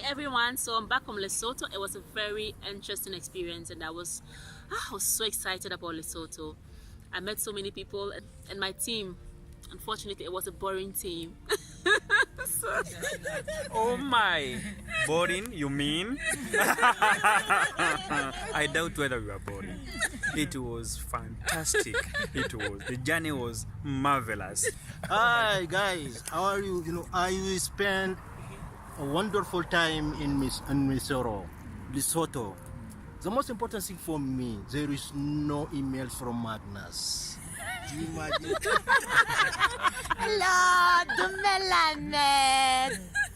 everyone, so I'm back from Lesotho. It was a very interesting experience and I was so excited about Lesotho. I met so many people and my team, unfortunately, it was a boring team. Oh my, boring you mean? I doubt whether we were boring. It was fantastic. The journey was marvelous. Hi guys, how are you? I spent a wonderful time in Maseru, Lesotho. The most important thing for me, there is no emails from Magnus. Do you imagine? Hello,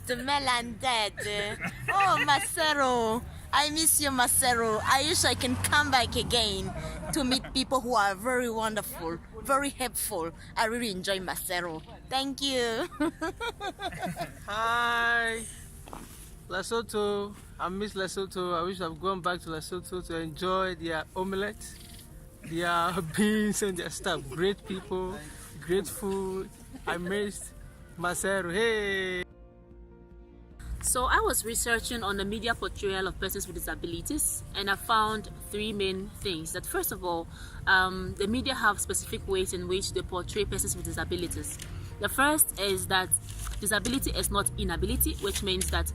Dumelan dead. Oh, Maseru. I miss you, Maseru. I wish I can come back again to meet people who are very wonderful, very helpful. I really enjoy Maseru. Thank you. Hi, Lesotho. I miss Lesotho. I wish I've gone back to Lesotho to enjoy their omelette, their beans and their stuff. Great people, great food. I missed Maseru. Hey! So I was researching on the media portrayal of persons with disabilities and I found three main things. That first of all, the media have specific ways in which they portray persons with disabilities. The first is that disability is not inability, which means that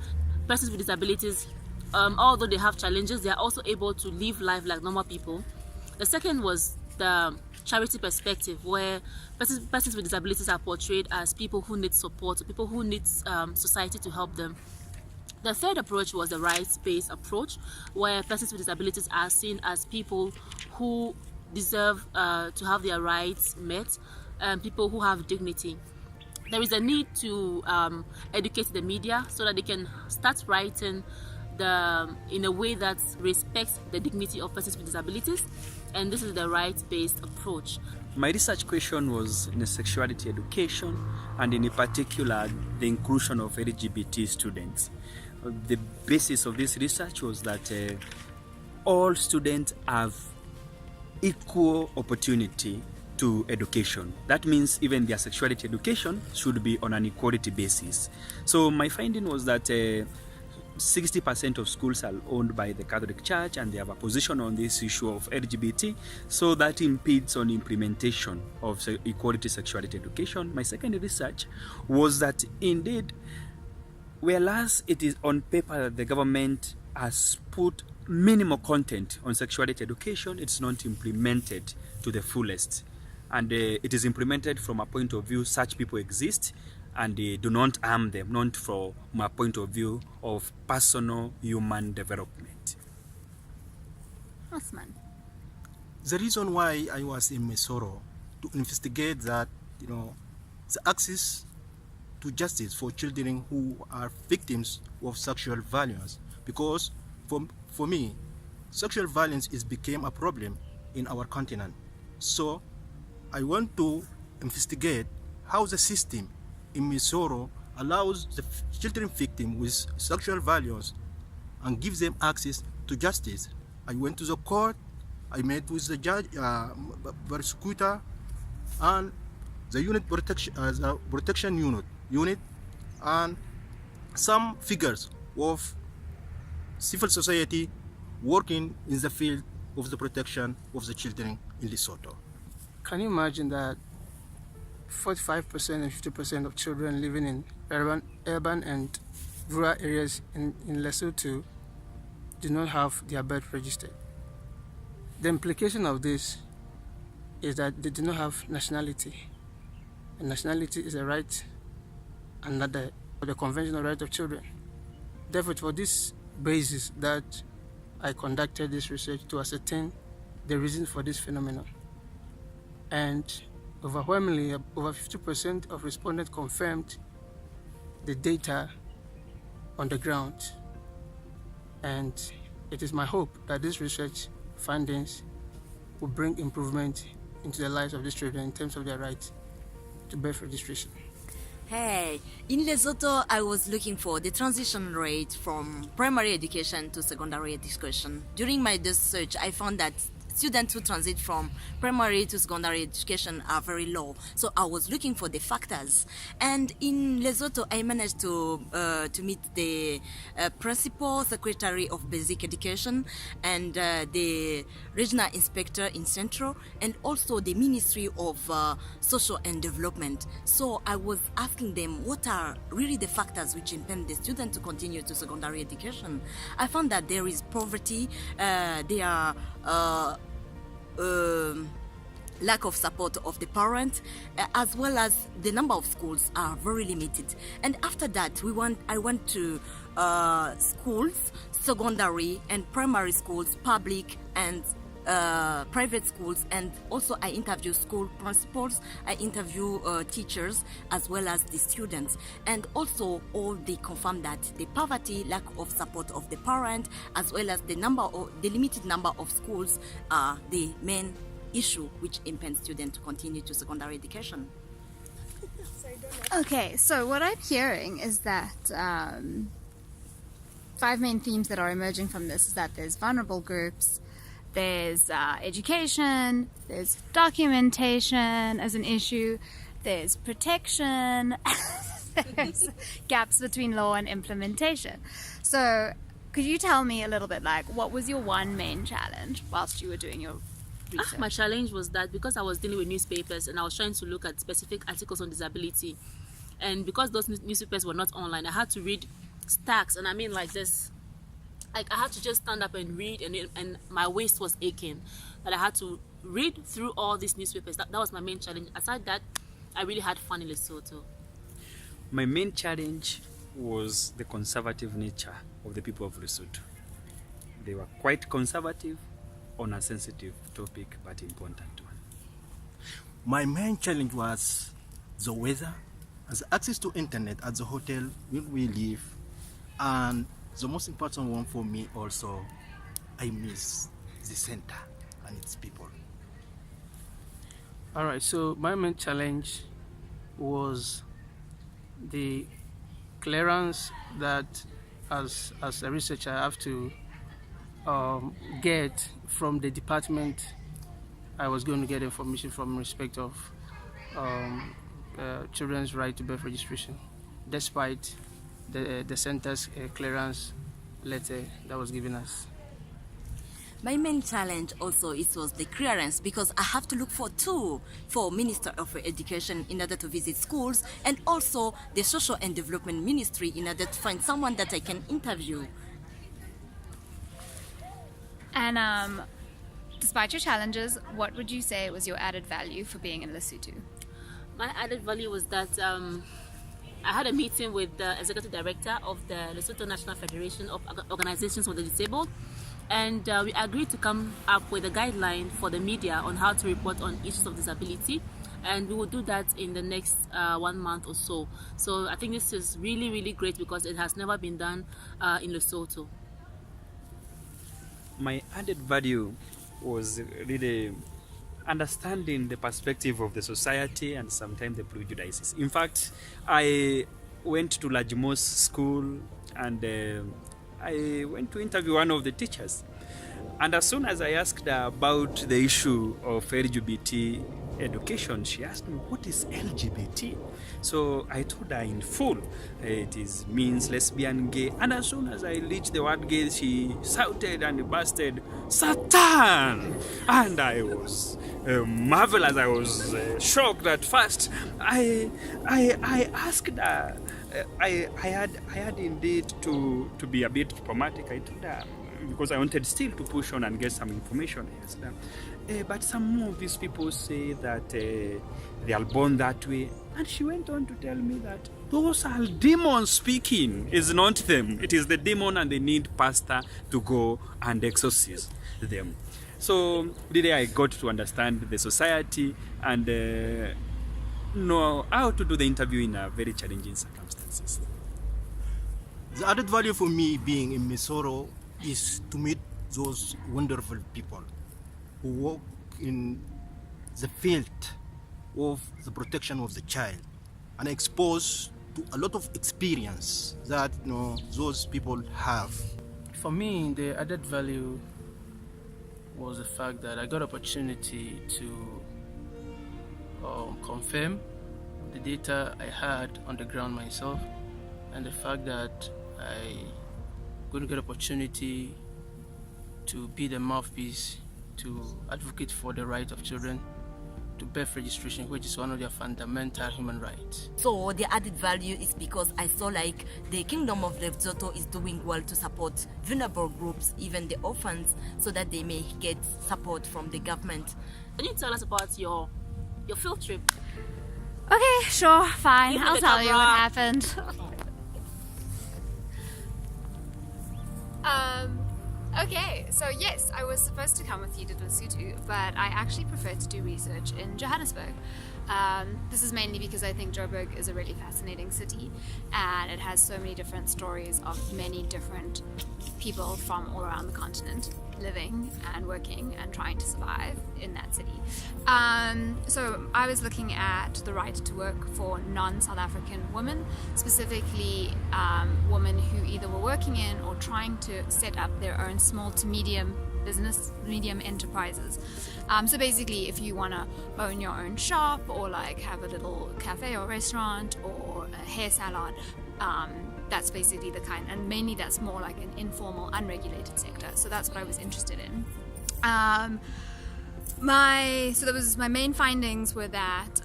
persons with disabilities, although they have challenges, they are also able to live life like normal people. The second was the charity perspective, where persons with disabilities are portrayed as people who need support, people who need society to help them. The third approach was the rights-based approach, where persons with disabilities are seen as people who deserve to have their rights met, people who have dignity. There is a need to educate the media so that they can start writing in a way that respects the dignity of persons with disabilities, and this is the rights-based approach. My research question was in sexuality education and in particular the inclusion of LGBT students. The basis of this research was that all students have equal opportunity to education. That means even their sexuality education should be on an equality basis. So my finding was that 60% of schools are owned by the Catholic Church and they have a position on this issue of LGBT, so that impedes on implementation of equality sexuality education. My second research was that indeed, whereas it is on paper that the government has put minimal content on sexuality education, it's not implemented to the fullest. And it is implemented from a point of view such people exist and they do not harm them, not from a point of view of personal human development. Osman. The reason why I was in Maseru to investigate that, the access to justice for children who are victims of sexual violence, because for me, sexual violence became a problem in our continent. So I want to investigate how the system in Maseru allows the children victims with sexual violence and gives them access to justice. I went to the court, I met with the judge, prosecutor, and the unit protection unit, and some figures of civil society working in the field of the protection of the children in Lesotho. Can you imagine that 45% and 50% of children living in urban and rural areas in Lesotho do not have their birth registered? The implication of this is that they do not have nationality. And nationality is a right under the conventional right of children. Therefore, for this basis that I conducted this research to ascertain the reason for this phenomenon. And overwhelmingly, over 50% of respondents confirmed the data on the ground. And it is my hope that this research findings will bring improvement into the lives of these children in terms of their right to birth registration. Hey, in Lesotho, I was looking for the transition rate from primary education to secondary education. During my research, I found that students who transit from primary to secondary education are very low. So I was looking for the factors, and in Lesotho I managed to meet the principal secretary of basic education and the regional inspector in Central, and also the Ministry of Social and Development. So I was asking them what are really the factors which impede the student to continue to secondary education. I found that there is poverty, there are lack of support of the parent, as well as the number of schools are very limited. And after that, I went to schools, secondary and primary schools, public and private schools, and also I interview school principals, I interview teachers as well as the students, and also all they confirm that the poverty, lack of support of the parent, as well as the limited number of schools are the main issue which impedes students to continue to secondary education. Okay, so what I'm hearing is that 5 main themes that are emerging from this is that there's vulnerable groups, there's education, there's documentation as an issue, there's protection, there's gaps between law and implementation. So could you tell me a little bit, like, what was your one main challenge whilst you were doing your research? My challenge was that because I was dealing with newspapers and I was trying to look at specific articles on disability, and because those newspapers were not online, I had to read stacks, and I mean like this. Like I had to just stand up and read, and my waist was aching. That I had to read through all these newspapers. That was my main challenge. Aside that, I really had fun in Lesotho. My main challenge was the conservative nature of the people of Lesotho. They were quite conservative on a sensitive topic, but important one. My main challenge was the weather, as access to internet at the hotel where we live, and the most important one for me also, I miss the center and its people. All right, so my main challenge was the clearance that as a researcher I have to get from the department I was going to get information from in respect of children's right to birth registration, despite the center's clearance letter that was given us. My main challenge also was the clearance, because I have to look for Minister of Education in order to visit schools, and also the Social and Development Ministry in order to find someone that I can interview. And despite your challenges, what would you say was your added value for being in Lesotho? My added value was that I had a meeting with the executive director of the Lesotho National Federation of Organizations for the Disabled, and we agreed to come up with a guideline for the media on how to report on issues of disability, and we will do that in the next 1 month or so. So I think this is really, really great because it has never been done in Lesotho. My added value was really understanding the perspective of the society and sometimes the prejudices. In fact, I went to Lajmos school and I went to interview one of the teachers. And as soon as I asked her about the issue of LGBT education, she asked me, what is LGBT? So I told her in full, it means lesbian, gay. And as soon as I reached the word gay, she shouted and busted, Satan! And I was marvelous. I was shocked at first. I asked her, I had indeed to be a bit diplomatic. I told her, because I wanted still to push on and get some information. I asked her, but some of these people say that they are born that way. And she went on to tell me that those are demons speaking. It's not them. It is the demon, and they need pastor to go and exorcise them. So really I got to understand the society and know how to do the interview in a very challenging circumstances. The added value for me being in Maseru is to meet those wonderful people who work in the field of the protection of the child and exposed to a lot of experience that you know, those people have. For me, the added value was the fact that I got opportunity to confirm the data I had on the ground myself, and the fact that I going to get opportunity to be the mouthpiece to advocate for the right of children to birth registration, which is one of their fundamental human rights. So the added value is because I saw like the Kingdom of Lesotho is doing well to support vulnerable groups, even the orphans, so that they may get support from the government. Can you tell us about your field trip? Okay, sure, fine. Give me I'll the tell you what camera. happened. Okay, so yes, I was supposed to come with you to Lesotho, but I actually prefer to do research in Johannesburg. This is mainly because I think Joburg is a really fascinating city, and it has so many different stories of many different people from all around the continent living and working and trying to survive in that city. So I was looking at the right to work for non-South African women, specifically women who either were working in or trying to set up their own small to medium business, medium enterprises. So basically, if you want to own your own shop or like have a little cafe or restaurant or a hair salon, that's basically the kind, and mainly that's more like an informal, unregulated sector. So that's what I was interested in. My main findings were that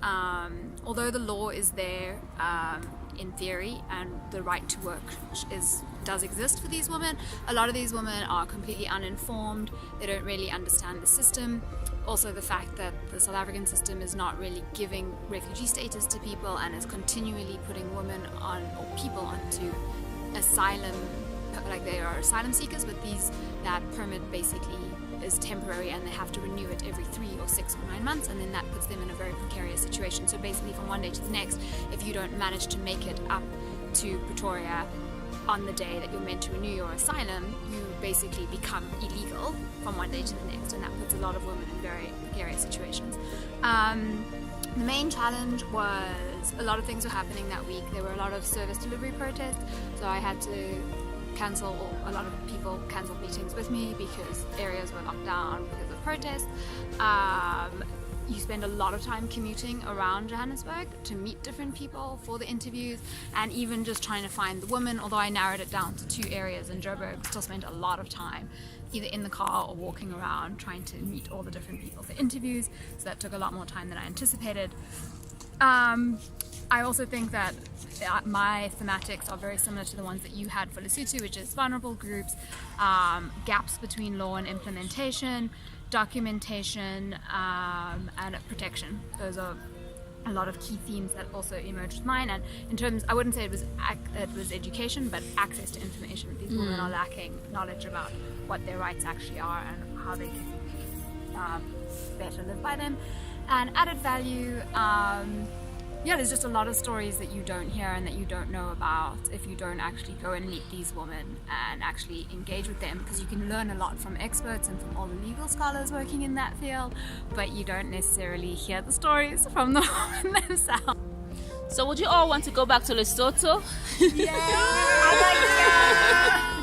although the law is there in theory and the right to work does exist for these women, a lot of these women are completely uninformed. They don't really understand the system. Also, the fact that the South African system is not really giving refugee status to people and is continually putting women on, or people onto asylum, like they are asylum seekers, but that permit basically is temporary and they have to renew it every 3 or 6 or 9 months, and then that puts them in a very precarious situation. So basically from one day to the next, if you don't manage to make it up to Pretoria on the day that you're meant to renew your asylum, you basically become illegal from one day to the next, and that puts a lot of women in very precarious situations. The main challenge was a lot of things were happening that week. There were a lot of service delivery protests, so I had to a lot of people cancelled meetings with me because areas were locked down because of protests. You spend a lot of time commuting around Johannesburg to meet different people for the interviews, and even just trying to find the women, although I narrowed it down to 2 areas in Joburg, still spent a lot of time either in the car or walking around trying to meet all the different people for interviews, so that took a lot more time than I anticipated. I also think that my thematics are very similar to the ones that you had for Lesotho, which is vulnerable groups, gaps between law and implementation, documentation, and protection. Those are a lot of key themes that also emerged with mine. And in terms, I wouldn't say it was education, but access to information. These women are lacking knowledge about what their rights actually are and how they can better live by them. And added value, there's just a lot of stories that you don't hear and that you don't know about if you don't actually go and meet these women and actually engage with them, because you can learn a lot from experts and from all the legal scholars working in that field, but you don't necessarily hear the stories from the women themselves. So would you all want to go back to Lesotho? Yeah! I like that!